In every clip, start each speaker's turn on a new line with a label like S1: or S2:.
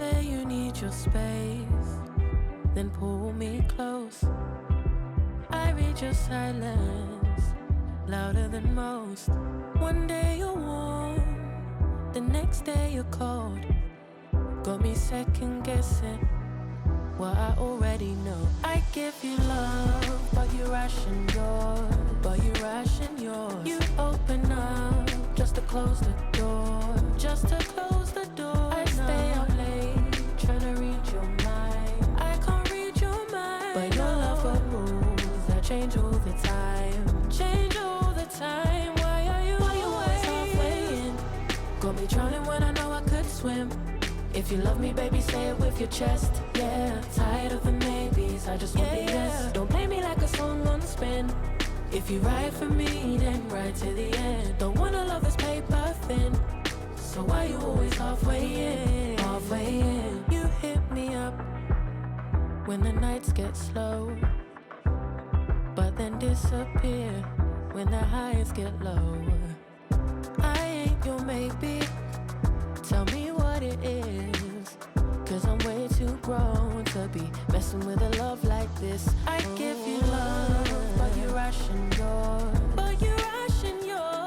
S1: say you need your space, then pull me close. I read your silence, louder than most. One day you're warm, the next day you're cold. Got me second guessing what I already know. I give you love, but you ration yours. You open up just to close the door. I stay up late, trying to read your mind. I can't read your mind, but your love got rules that change all the time. Why are you always halfway in? Got me drowning when I know I could swim. If you love me, baby, say it with your chest. Yeah, tired of the maybes, I just want the yes. Don't play me like a song on spin. If you ride for me, then ride to the end. Don't wanna love this paper thin, so why you always halfway in? You hit me up when the nights get slow, but then disappear when the highs get low. I ain't your maybe, tell me what it is, cause I'm way too grown to be messing with a love like this. I give you love, but you ration yours.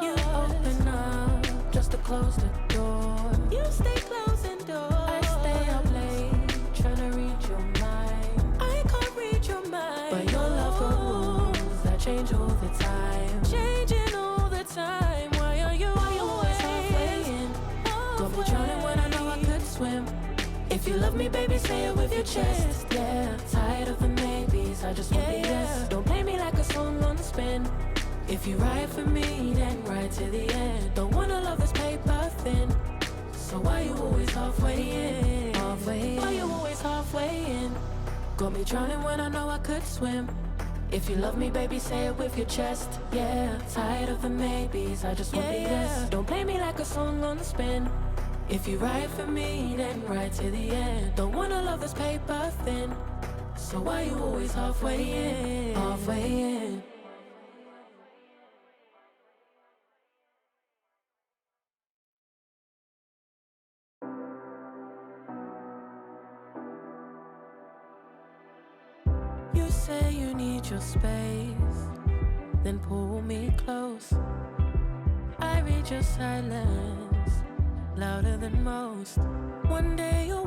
S1: You open up just to close the door. You stay closing doors. I stay up late, trying to read your mind. I can't read your mind, but your love got rules that change all the time. Why are you always halfway in? Got me drowning when I know I could swim. If you love me, baby, say it with your chest. Yeah, tired of the maybes, I just want the yes. Don't play me like a song on spin. If you ride for me, then ride to the end. Don't wanna love this paper thin, so why you always halfway in? Why you always halfway in? Got me drowning when I know I could swim. If you love me, baby, say it with your chest. Yeah, tired of the maybes, I just want the yes. Don't play me like a song on spin. If you ride for me, then ride to the end. Don't wanna love this paper thin, so why you always halfway in? You say you need your space, then pull me close. I read your silence, louder than most. One day you're